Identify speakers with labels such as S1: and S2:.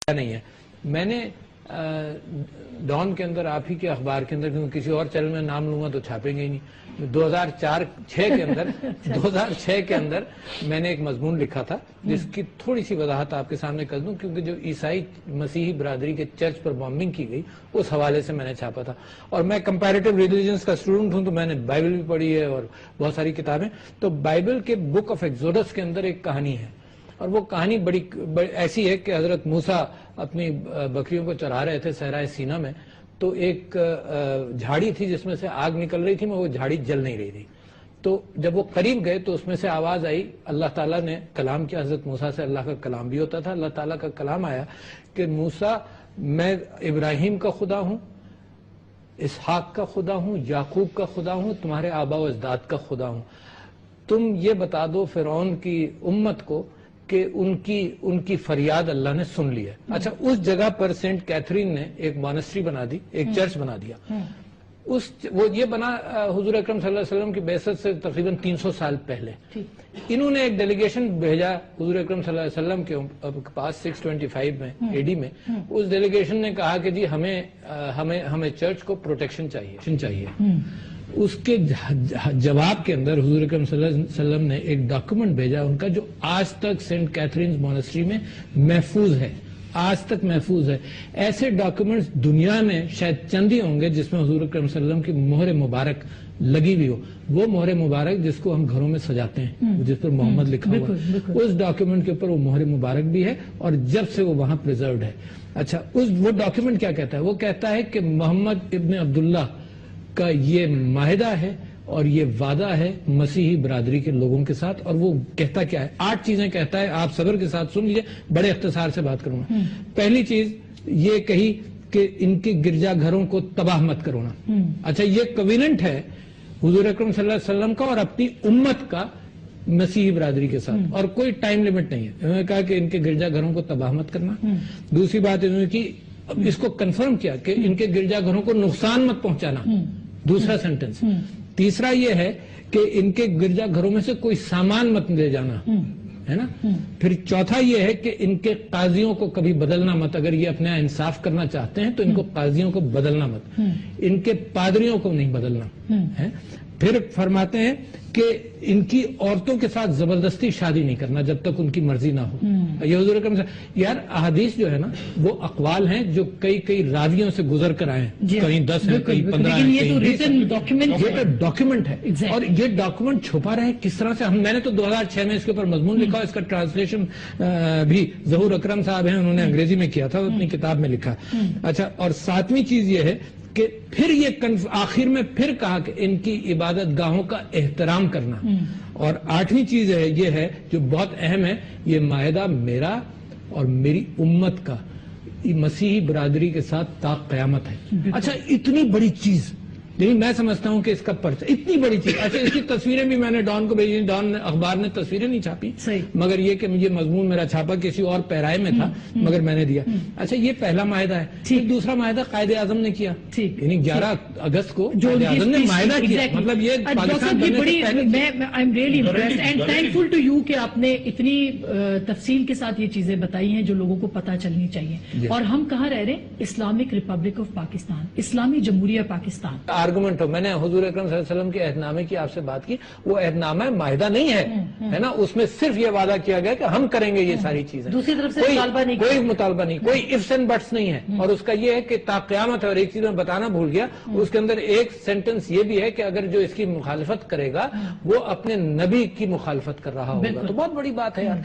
S1: نہیں ہے. میں نے ڈان کے اندر آپ ہی کے اخبار کے اندر کسی اور چینل میں نام لوں گا تو چھاپیں گے ہی نہیں. 2006 کے اندر میں نے ایک مضمون لکھا تھا جس کی تھوڑی سی وضاحت آپ کے سامنے کر دوں, کیونکہ جو عیسائی مسیحی برادری کے چرچ پر بامبنگ کی گئی اس حوالے سے میں نے چھاپا تھا. اور میں کمپیریٹیو ریلیجنس کا اسٹوڈنٹ ہوں, تو میں نے بائبل بھی پڑھی ہے اور بہت ساری کتابیں. تو بائبل کے بک آف ایکزوڈس کے اندر ایک کہانی ہے, اور وہ کہانی بڑی ایسی ہے کہ حضرت موسیٰ اپنی بکریوں کو چرا رہے تھے صحرائے سینا میں, تو ایک جھاڑی تھی جس میں سے آگ نکل رہی تھی, میں وہ جھاڑی جل نہیں رہی تھی. تو جب وہ قریب گئے تو اس میں سے آواز آئی, اللہ تعالیٰ نے کلام کیا حضرت موسیٰ سے. اللہ کا کلام بھی ہوتا تھا. اللہ تعالیٰ کا کلام آیا کہ موسیٰ, میں ابراہیم کا خدا ہوں, اسحاق کا خدا ہوں, یعقوب کا خدا ہوں, تمہارے آبا و اجداد کا خدا ہوں. تم یہ بتا دو فرعون کی امت کو کہ ان کی فریاد اللہ نے سن لی ہے. اچھا, اس جگہ پر سینٹ کیتھرین نے ایک مانسٹری بنا دی, ایک چرچ بنا دیا. وہ یہ بنا حضور اکرم صلی اللہ علیہ وسلم کی بعثت سے تقریباً 300 سال پہلے. انہوں نے ایک ڈیلیگیشن بھیجا حضور اکرم صلی اللہ علیہ وسلم کے پاس 625 میں AD میں. اس ڈیلیگیشن نے کہا کہ جی ہمیں چرچ کو پروٹیکشن چاہیے. اس کے جواب کے اندر حضور اکرم صلی اللہ علیہ وسلم نے ایک ڈاکومنٹ بھیجا ان کا, جو آج تک سینٹ کیتھرین مونسٹری میں محفوظ ہے, آج تک محفوظ ہے. ایسے ڈاکومنٹس دنیا میں شاید چند ہی ہوں گے جس میں حضور اکرم صلی اللہ علیہ وسلم کی مہر مبارک لگی ہوئی ہو. وہ مہر مبارک جس کو ہم گھروں میں سجاتے ہیں, جس پر محمد لکھا ہوا ہے, اس ڈاکومنٹ کے اوپر وہ مہر مبارک بھی ہے, اور جب سے وہ وہاں پریزروڈ ہے. اچھا, وہ ڈاکومنٹ کیا کہتا ہے؟ وہ کہتا ہے کہ محمد ابن عبداللہ کا یہ معاہدہ ہے اور یہ وعدہ ہے مسیحی برادری کے لوگوں کے ساتھ. اور وہ کہتا کیا ہے؟ 8 چیزیں کہتا ہے. آپ صبر کے ساتھ سن لیجئے, بڑے اختصار سے بات کروں گا. پہلی چیز یہ کہی کہ ان کے گرجا گھروں کو تباہ مت کرونا. اچھا, یہ کویننٹ ہے حضور اکرم صلی اللہ علیہ وسلم کا اور اپنی امت کا مسیحی برادری کے ساتھ, اور کوئی ٹائم لمٹ نہیں ہے. انہوں نے کہا کہ ان کے گرجا گھروں کو تباہ مت کرنا. دوسری بات انہوں نے کی, اس کو کنفرم کیا کہ ان کے گرجا گھروں کو نقصان مت پہنچانا. دوسرا سینٹنس. تیسرا یہ ہے کہ ان کے گرجا گھروں میں سے کوئی سامان مت لے جانا, ہے نا. پھر چوتھا یہ ہے کہ ان کے قاضیوں کو کبھی بدلنا مت. اگر یہ اپنا انصاف کرنا چاہتے ہیں تو ان کو قاضیوں کو بدلنا مت, ان کے پادریوں کو نہیں بدلنا ہے. پھر فرماتے ہیں کہ ان کی عورتوں کے ساتھ زبردستی شادی نہیں کرنا جب تک ان کی مرضی نہ ہو. یہ حضور اکرم یار احادیث جو ہے نا وہ اقوال ہیں جو کئی راویوں سے گزر کر آئے ہیں. کہیں 10 ہیں, کہیں 15 ہیں. یہ تو ڈاکیومنٹ ہے, اور یہ ڈاکیومنٹ چھپا رہے کس طرح سے. میں نے تو 2006 میں اس کے اوپر مضمون لکھا, اس کا ٹرانسلیشن بھی ظہور اکرم صاحب ہیں, انہوں نے انگریزی میں کیا تھا, اپنی کتاب میں لکھا. اچھا, اور 7ویں چیز یہ ہے کہ پھر یہ آخر میں پھر کہا کہ ان کی عبادت گاہوں کا احترام کرنا. اور 8ویں چیز ہے, یہ ہے جو بہت اہم ہے, یہ معاہدہ میرا اور میری امت کا مسیحی برادری کے ساتھ تا قیامت ہے. اچھا, اتنی بڑی چیز, لیکن میں سمجھتا ہوں کہ اس کا پرچہ اتنی بڑی چیز. اچھا, اس کی تصویریں بھی میں نے ڈان کو بھیجی. ڈان اخبار نے تصویریں نہیں چھاپی, مگر یہ کہ یہ مضمون میرا چھاپا کسی اور پیرائے میں تھا, مگر میں نے دیا. اچھا, یہ پہلا معاہدہ ہے. پھر دوسرا معاہدہ قائد اعظم نے کیا, یعنی 11 اگست کو قائد اعظم نے معاہدہ کیا. مطلب یہ پاکستان بننے سے پہلے.
S2: I am really impressed and thankful to you کہ آپ نے اتنی تفصیل کے ساتھ یہ چیزیں بتائی ہیں جو لوگوں کو پتہ چلنی چاہیے. اور ہم کہاں رہ رہے ہیں؟ اسلامک ریپبلک آف پاکستان, اسلامی جمہوریہ پاکستان.
S1: آرگومنٹ ہو, میں نے حضور اکرم صلی اللہ علیہ وسلم کے عہد نامے کی آپ سے بات کی. وہ عہد نامہ معاہدہ نہیں ہے نا, اس میں صرف یہ وعدہ کیا گیا کہ ہم کریں گے یہ ساری چیزیں.
S2: دوسری طرف سے
S1: کوئی مطالبہ نہیں, کوئی ifs and buts نہیں ہے. اور اس کا یہ ہے کہ تا قیامت ہے. اور ایک چیز میں بتانا بھول گیا, اس کے اندر ایک سینٹنس یہ بھی ہے کہ اگر جو اس کی مخالفت کرے گا وہ اپنے نبی کی مخالفت کر رہا ہوگا. تو بہت بڑی بات ہے یار.